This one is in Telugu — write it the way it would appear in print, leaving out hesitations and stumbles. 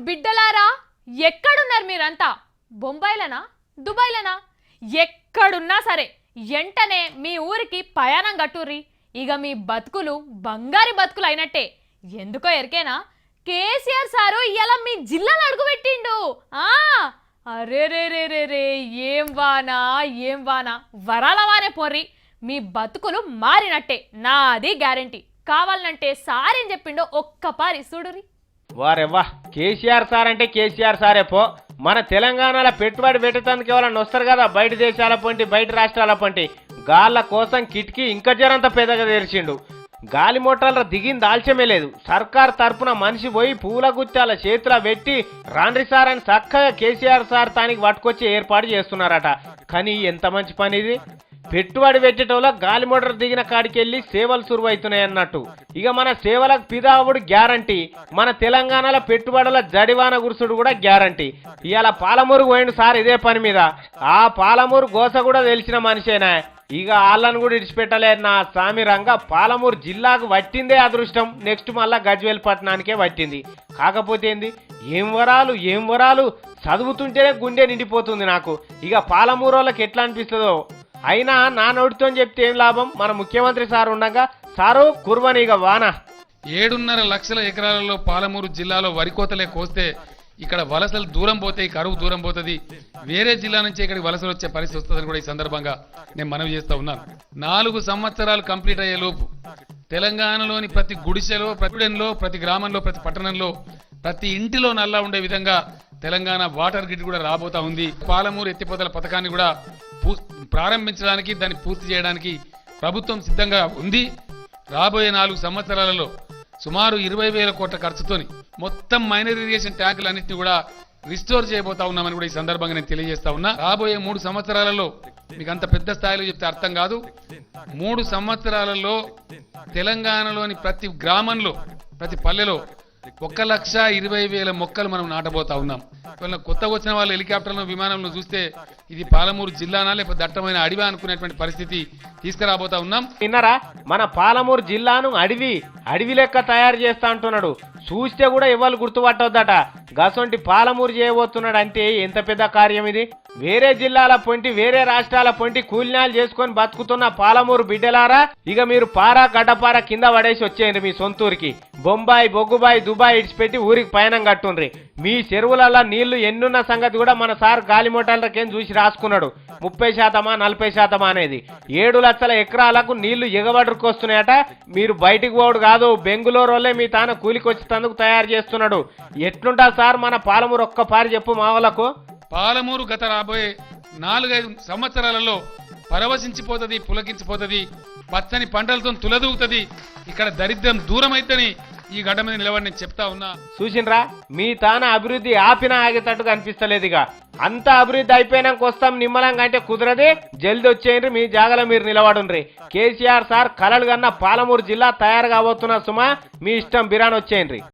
బిడ్డలారా ఎక్కడున్నారు మీరంతా? బొంబాయిలనా, దుబాయ్లనా? ఎక్కడున్నా సరే ఎంటనే మీ ఊరికి ప్రయాణం గట్టుర్రి. ఇక మీ బతుకులు బంగారి బతుకులు అయినట్టే. ఎందుకో ఎరికేనా, కేసీఆర్ సారు ఇలా మీ జిల్లాలో అడుగుపెట్టిండు. అరే రే రే రే రే, ఏం వానా ఏం వానా, వరాల వానే పోర్రి. మీ బతుకులు మారినట్టే, నాది గ్యారంటీ. కావాలంటే సారేం చెప్పిండో ఒక్కపారి చూడురి. వారెవ్వా, కేసీఆర్ సార్ అంటే కేసీఆర్ సారే పో. మన తెలంగాణలో పెట్టుబడి పెట్టేందుకు ఎవరన్నా వస్తారు కదా, బయట దేశాల పొంటి బయట రాష్ట్రాల పొంటి, గాళ్ళ కోసం కిటికీ ఇంకా జరంత పెద్దగా తెరిచిండు. గాలి మోటార్ల దిగింది ఆల్చమే లేదు. సర్కార్ తరపున మనిషి పోయి పూల గుత్తాల చేతుల పెట్టి రాండ్రి సార్ అని చక్కగా కేసీఆర్ సార్ తానికి పట్టుకొచ్చి ఏర్పాటు చేస్తున్నారట. కానీ ఎంత మంచి పని ఇది. పెట్టుబడి పెట్టేటోళ్ళ గాలి మోటార్ దిగిన కాడికి వెళ్ళి సేవలు సురువైతున్నాయి అన్నట్టు. ఇక మన సేవలకు పిదావుడు గ్యారంటీ. మన తెలంగాణలో పెట్టుబడుల జడివాన గురుసుడు కూడా గ్యారంటీ. ఇవాళ పాలమూరు పోయిండు సార్ ఇదే పని మీద. ఆ పాలమూరు గోస కూడా తెలిసిన మనిషేనా. ఇక వాళ్ళను కూడా ఇడిచిపెట్టలేదు నా స్వామి రంగ. పాలమూరు జిల్లాకు పట్టిందే అదృష్టం. నెక్స్ట్ మళ్ళా గజ్వేల్ పట్టణానికే పట్టింది. కాకపోతే ఏంది, ఏం వరాలు చదువుతుంటేనే గుండె నిండిపోతుంది నాకు. ఇక పాలమూరు వాళ్ళకి ఎట్లా అనిపిస్తుందో. అయినా నా నోటితో చెప్తే ఏం లాభం, మన ముఖ్యమంత్రి సార్ ఉండగా సారు కుర్వని ఇక వాన. 7.5 లక్షల ఎకరాలలో పాలమూరు జిల్లాలో వరి కోతలే కోస్తే ఇక్కడ వలసలు దూరం పోతాయి, కరువు దూరం పోతుంది. వేరే జిల్లా నుంచి ఇక్కడికి వలసలు వచ్చే పరిస్థితి వస్తుందని కూడా ఈ సందర్భంగా నేను మనవి చేస్తా ఉన్నాను. 4 సంవత్సరాలు కంప్లీట్ అయ్యే లోపు తెలంగాణలోని ప్రతి గుడిసెలో, ప్రతి ప్రతి గ్రామంలో, ప్రతి పట్టణంలో, ప్రతి ఇంటిలో నల్లా ఉండే విధంగా తెలంగాణ వాటర్ గ్రిడ్ కూడా రాబోతా ఉంది. పాలమూరు ఎత్తిపోతల పథకాన్ని కూడా ప్రారంభించడానికి, దాన్ని పూర్తి చేయడానికి ప్రభుత్వం సిద్ధంగా ఉంది. రాబోయే 4 సంవత్సరాలలో సుమారు 20,000 కోట్ల ఖర్చుతోని మొత్తం మైనర్ ఇరిగేషన్ ట్యాంకులన్నింటినీ కూడా రిస్టోర్ చేయబోతా ఉన్నామని కూడా ఈ సందర్భంగా నేను తెలియజేస్తా ఉన్నా. రాబోయే 3 సంవత్సరాలలో, మీకు అంత పెద్ద స్థాయిలో చెప్తే అర్థం కాదు, 3 సంవత్సరాలలో తెలంగాణలోని ప్రతి గ్రామంలో, ప్రతి పల్లెలో 1,20,000 మొక్కలు మనం నాటబోతా ఉన్నాం. కొత్తగా వచ్చిన వాళ్ళు హెలికాప్టర్లో, విమానంలో చూస్తే ఇది పాలమూరు జిల్లానా లేకపోతే దట్టమైన అడవి అనుకునేటువంటి పరిస్థితి తీసుకురాబోతా ఉన్నాం. విన్నారా, మన పాలమూరు జిల్లాను అడవి లెక్క తయారు చేస్తా అంటున్నాడు. చూస్తే కూడా ఎవరు గుర్తుపట్టొద్దట. గసొంటి పాలమూరు చేయబోతున్నాడు అంటే ఎంత పెద్ద కార్యం ఇది. వేరే జిల్లాల పొంటి, వేరే రాష్ట్రాల పొంటి కూలినాలు చేసుకొని బతుకుతున్న పాలమూరు బిడ్డలారా, ఇక మీరు పారా గడ్డపార కింద పడేసి వచ్చేయండి మీ సొంతూరికి. బొంబాయి, బొగ్గుబాయి, దుబాయ్ ఇడిచిపెట్టి ఊరికి పయనం కట్టుండ్రి. మీ చెరువులలో నీళ్లు ఎన్నున్న సంగతి కూడా మన సార్ గాలి మోటార్లకేం చూసి రాసుకున్నాడు. 30%, 40% అనేది. 7 లక్షల ఎకరాలకు నీళ్లు ఎగబడుకొస్తున్నాయట. మీరు బయటికి పోవడు కాదు, బెంగుళూరు వాళ్ళే మీ తాను కూలికొచ్చేందుకు తయారు చేస్తున్నాడు. ఎట్లుంటా సార్ మన పాలమూరు ఒక్కపారి చెప్పు మా వాళ్ళకు. పాలమూరు గత రాబోయే 4-5 సంవత్సరాలలో పరవశించిపోతుంది, పులకించిపోతుంది, పచ్చని పంటలతో తులదూగుతుంది. ఇక్కడ దరిద్రం దూరం అయితేని ఈ గడ్డ మీద నిలబడి నేను చెప్తా ఉన్నా. చూసిండ్రా, మీ తాన అభివృద్ధి ఆపినా ఆగేటట్టుగా అనిపిస్తలేదు. ఇక అంత అభివృద్ధి అయిపోయినాక వస్తాం నిమ్మలంగా అంటే కుదరదే. జల్ది వచ్చేయండి, మీ జాగలో మీరు నిలబడుండ్రి. కేసీఆర్ సార్ కలలు కన్నా పాలమూరు జిల్లా తయారు కాబోతున్నా సుమా. మీ ఇష్టం బిరాన్ వచ్చేయండి.